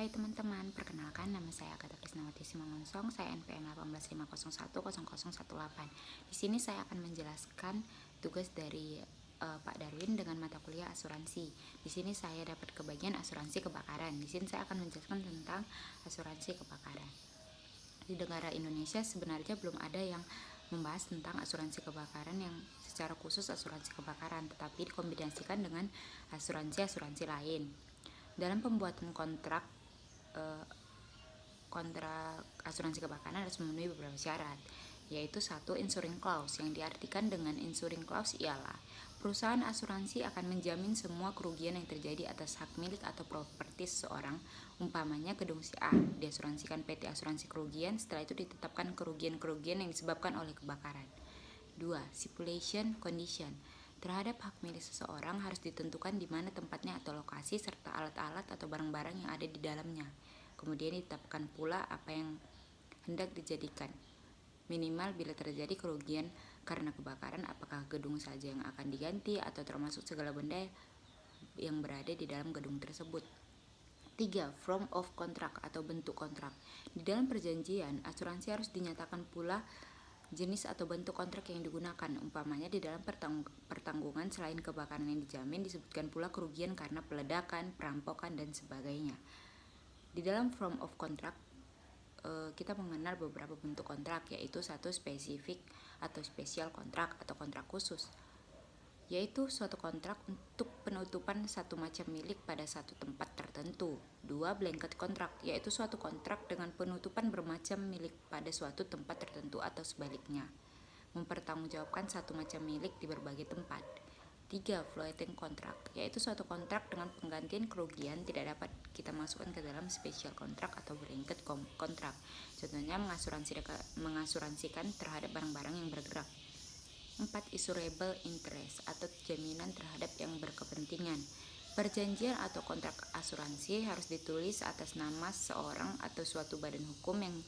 Hai teman-teman, perkenalkan nama saya Agatha Krisnawati Simangunsong, saya NPM 185010018. Di sini saya akan menjelaskan tugas dari Pak Darwin dengan mata kuliah asuransi. Di sini saya dapat kebagian asuransi kebakaran. Di sini saya akan menjelaskan tentang asuransi kebakaran. Di negara Indonesia sebenarnya belum ada yang membahas tentang asuransi kebakaran yang secara khusus asuransi kebakaran, tetapi dikombinasikan dengan asuransi-asuransi lain. Dalam pembuatan kontrak asuransi kebakaran harus memenuhi beberapa syarat, yaitu satu, insuring clause. Yang diartikan dengan insuring clause ialah perusahaan asuransi akan menjamin semua kerugian yang terjadi atas hak milik atau properti seseorang. Umpamanya gedung si A diasuransikan PT Asuransi Kerugian, setelah itu ditetapkan kerugian-kerugian yang disebabkan oleh kebakaran. 2. Stipulation condition. Terhadap hak milik seseorang harus ditentukan di mana tempatnya atau lokasi serta alat-alat atau barang-barang yang ada di dalamnya. Kemudian ditetapkan pula apa yang hendak dijadikan. Minimal bila terjadi kerugian karena kebakaran, apakah gedung saja yang akan diganti atau termasuk segala benda yang berada di dalam gedung tersebut. 3. Form of contract atau bentuk kontrak. Di dalam perjanjian, asuransi harus dinyatakan pula jenis atau bentuk kontrak yang digunakan. Umpamanya di dalam pertanggungan selain kebakaran yang dijamin disebutkan pula kerugian karena peledakan, perampokan, dan sebagainya. Di dalam form of contract kita mengenal beberapa bentuk kontrak, yaitu satu, spesifik atau spesial kontrak atau kontrak khusus, yaitu suatu kontrak untuk penutupan satu macam milik pada satu tempat tertentu. 2. Blanket kontrak, yaitu suatu kontrak dengan penutupan bermacam milik pada suatu tempat tertentu atau sebaliknya, mempertanggungjawabkan satu macam milik di berbagai tempat. 3. Floating kontrak, yaitu suatu kontrak dengan penggantian kerugian tidak dapat kita masukkan ke dalam special kontrak atau blanket kontrak. Contohnya mengasuransikan terhadap barang-barang yang bergerak. 4. Insurable interest atau jaminan terhadap yang berkepentingan. Perjanjian atau kontrak asuransi harus ditulis atas nama seorang atau suatu badan hukum yang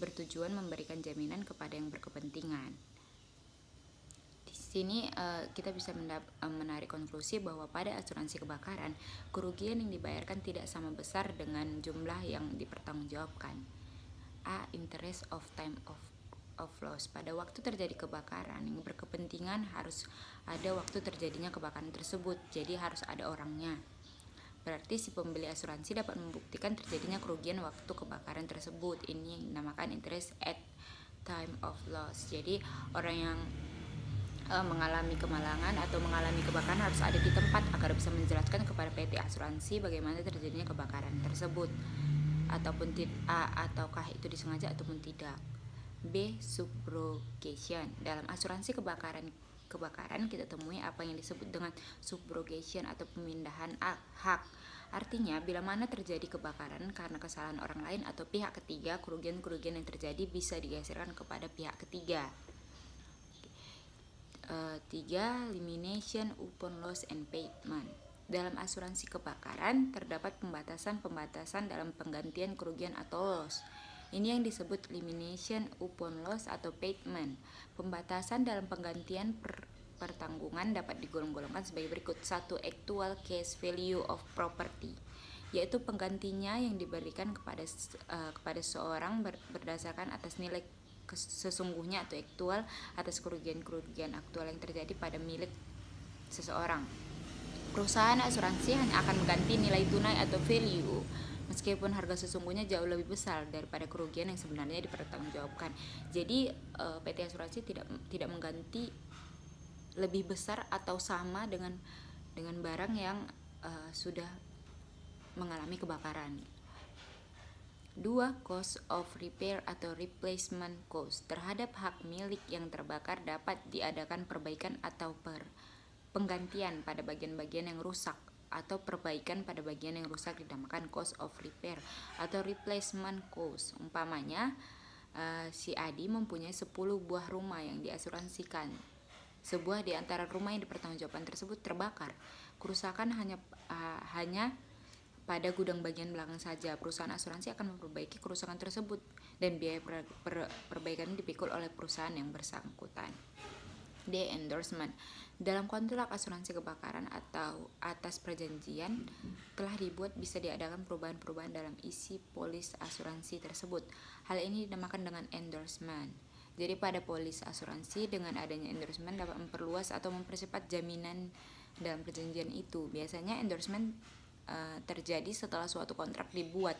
bertujuan memberikan jaminan kepada yang berkepentingan. Di sini kita bisa menarik konklusi bahwa pada asuransi kebakaran, kerugian yang dibayarkan tidak sama besar dengan jumlah yang dipertanggungjawabkan. A. Interest of time of loss. Pada waktu terjadi kebakaran, yang berkepentingan harus ada waktu terjadinya kebakaran tersebut, jadi harus ada orangnya. Berarti si pembeli asuransi dapat membuktikan terjadinya kerugian waktu kebakaran tersebut. Ini yang dinamakan interest at time of loss. Jadi orang yang mengalami kemalangan atau mengalami kebakaran harus ada di tempat agar bisa menjelaskan kepada PT asuransi bagaimana terjadinya kebakaran tersebut, ataukah itu disengaja ataupun tidak. B. Subrogation. Dalam asuransi kebakaran kita temui apa yang disebut dengan subrogation atau pemindahan hak. Artinya, bila mana terjadi kebakaran karena kesalahan orang lain atau pihak ketiga, kerugian-kerugian yang terjadi bisa digeserkan kepada pihak ketiga. 3. Elimination upon loss and payment. Dalam asuransi kebakaran terdapat pembatasan dalam penggantian kerugian atau loss. Ini yang disebut elimination upon loss atau payment. Pembatasan dalam penggantian pertanggungan dapat digolong-golongkan sebagai berikut. 1. Actual cash value of property, yaitu penggantinya yang diberikan kepada seorang berdasarkan atas nilai sesungguhnya atau aktual atas kerugian-kerugian aktual yang terjadi pada milik seseorang. Perusahaan asuransi hanya akan mengganti nilai tunai atau value meskipun harga sesungguhnya jauh lebih besar daripada kerugian yang sebenarnya dipertanggungjawabkan. Jadi PT asuransi tidak mengganti lebih besar atau sama dengan barang yang sudah mengalami kebakaran. 2. Cost of repair atau replacement cost. Terhadap hak milik yang terbakar dapat diadakan perbaikan atau penggantian pada bagian-bagian yang rusak, atau perbaikan pada bagian yang rusak dinamakan cost of repair atau replacement cost. Umpamanya si Adi mempunyai 10 buah rumah yang diasuransikan. Sebuah di antara rumah yang dipertanggungjawabkan tersebut terbakar. Kerusakan hanya pada gudang bagian belakang saja. Perusahaan asuransi akan memperbaiki kerusakan tersebut dan biaya perbaikan dipikul oleh perusahaan yang bersangkutan. D. Endorsement. Dalam kontrak asuransi kebakaran atau atas perjanjian telah dibuat, bisa diadakan perubahan-perubahan dalam isi polis asuransi tersebut. Hal ini dinamakan dengan endorsement. Jadi pada polis asuransi, dengan adanya endorsement dapat memperluas atau mempercepat jaminan dalam perjanjian itu. Biasanya endorsement terjadi setelah suatu kontrak dibuat.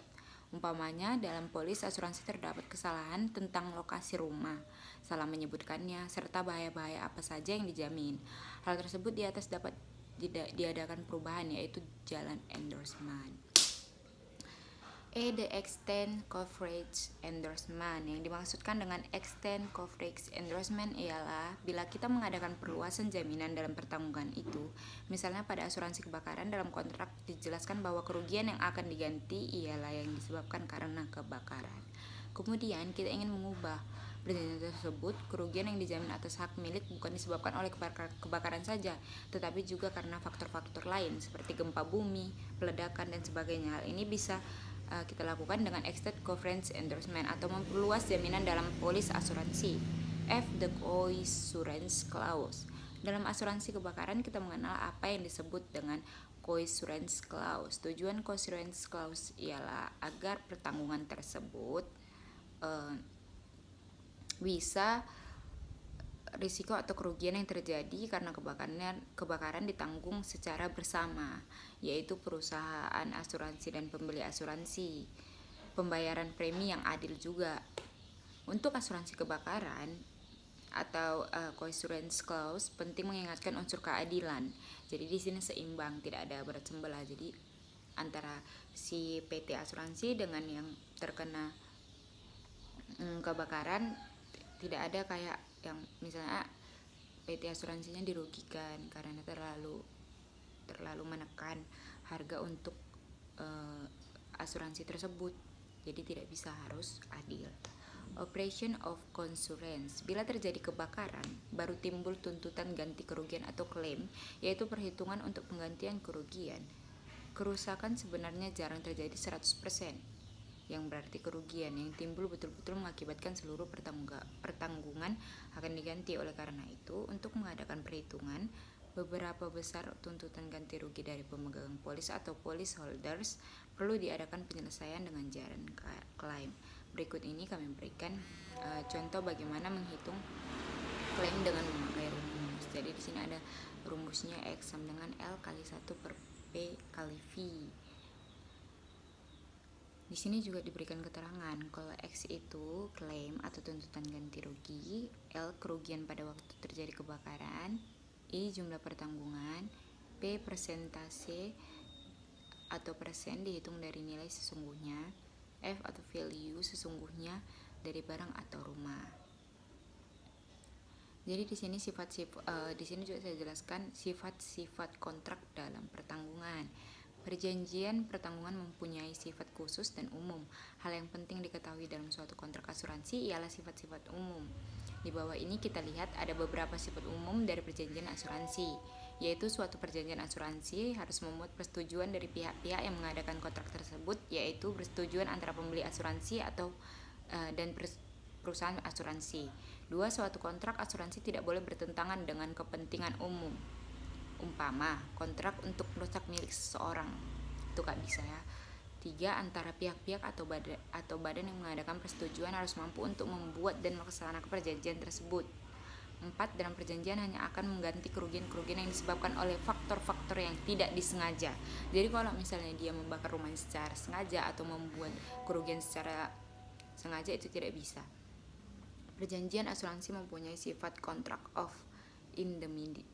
Umpamanya, dalam polis asuransi terdapat kesalahan tentang lokasi rumah, salah menyebutkannya, serta bahaya-bahaya apa saja yang dijamin. Hal tersebut di atas dapat diadakan perubahan, yaitu jalan endorsement. The extend coverage endorsement. Yang dimaksudkan dengan extend coverage endorsement ialah bila kita mengadakan perluasan jaminan dalam pertanggungan itu. Misalnya pada asuransi kebakaran, dalam kontrak dijelaskan bahwa kerugian yang akan diganti ialah yang disebabkan karena kebakaran. Kemudian kita ingin mengubah perjanjian tersebut, kerugian yang dijamin atas hak milik bukan disebabkan oleh kebakaran saja, tetapi juga karena faktor-faktor lain seperti gempa bumi, peledakan, dan sebagainya. Hal ini bisa kita lakukan dengan extend coverage endorsement atau memperluas jaminan dalam polis asuransi. F. The coinsurance clause. Dalam asuransi kebakaran kita mengenal apa yang disebut dengan coinsurance clause. Tujuan coinsurance clause ialah agar pertanggungan tersebut bisa risiko atau kerugian yang terjadi karena kebakaran ditanggung secara bersama, yaitu perusahaan asuransi dan pembeli asuransi. Pembayaran premi yang adil juga. Untuk asuransi kebakaran atau coinsurance clause penting mengingatkan unsur keadilan. Jadi di sini seimbang, tidak ada berat sebelah. Jadi antara si PT asuransi dengan yang terkena kebakaran, tidak ada kayak yang misalnya PT asuransinya dirugikan karena terlalu menekan harga untuk asuransi tersebut. Jadi tidak bisa, harus adil. Operation of Consurance. Bila terjadi kebakaran, baru timbul tuntutan ganti kerugian atau klaim, yaitu perhitungan untuk penggantian kerugian. Kerusakan sebenarnya jarang terjadi 100%, yang berarti kerugian yang timbul betul-betul mengakibatkan seluruh pertanggungan akan diganti. Oleh karena itu, untuk mengadakan perhitungan beberapa besar tuntutan ganti rugi dari pemegang polis atau policy holders, perlu diadakan penyelesaian dengan jalan klaim. Berikut ini kami berikan contoh bagaimana menghitung klaim dengan memakai rumus. Jadi di sini ada rumusnya, X sama dengan L kali 1 per P kali V. Di sini juga diberikan keterangan kalau X itu klaim atau tuntutan ganti rugi, L kerugian pada waktu terjadi kebakaran, I jumlah pertanggungan, P persentase atau persen dihitung dari nilai sesungguhnya, F atau value sesungguhnya dari barang atau rumah. Jadi di sini di sini juga saya jelaskan sifat-sifat kontrak dalam pertanggungan. Perjanjian pertanggungan mempunyai sifat khusus dan umum. Hal yang penting diketahui dalam suatu kontrak asuransi ialah sifat-sifat umum. Di bawah ini kita lihat ada beberapa sifat umum dari perjanjian asuransi, yaitu suatu perjanjian asuransi harus memuat persetujuan dari pihak-pihak yang mengadakan kontrak tersebut, yaitu persetujuan antara pembeli asuransi dan perusahaan asuransi. 2. Suatu kontrak asuransi tidak boleh bertentangan dengan kepentingan umum. Umpama kontrak untuk merusak milik seseorang, itu gak bisa ya. 3. Antara pihak-pihak atau badan yang mengadakan persetujuan harus mampu untuk membuat dan melaksanakan perjanjian tersebut. 4. Dalam perjanjian hanya akan mengganti kerugian-kerugian yang disebabkan oleh faktor-faktor yang tidak disengaja. Jadi kalau misalnya dia membakar rumahnya secara sengaja atau membuat kerugian secara sengaja, itu tidak bisa. Perjanjian asuransi mempunyai sifat contract of indemnity.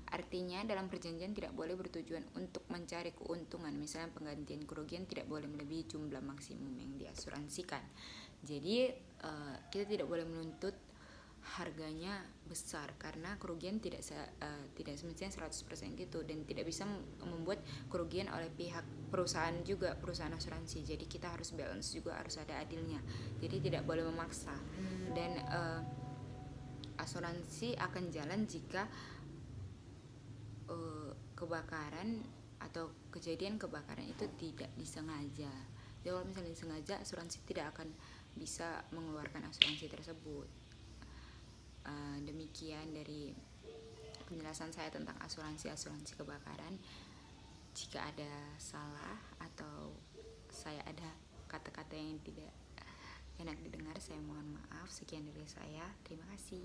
Artinya dalam perjanjian tidak boleh bertujuan untuk mencari keuntungan. Misalnya penggantian kerugian tidak boleh melebihi jumlah maksimum yang diasuransikan. Jadi kita tidak boleh menuntut harganya besar karena kerugian tidak semestinya 100% gitu, dan tidak bisa membuat kerugian oleh pihak perusahaan asuransi. Jadi kita harus balance juga, harus ada adilnya. Jadi tidak boleh memaksa. Dan asuransi akan jalan jika kebakaran atau kejadian kebakaran itu tidak disengaja. Jadi kalau misalnya disengaja, asuransi tidak akan bisa mengeluarkan asuransi tersebut. Demikian dari penjelasan saya tentang asuransi kebakaran. Jika ada salah atau saya ada kata-kata yang tidak enak didengar, saya mohon maaf. Sekian dari saya, terima kasih.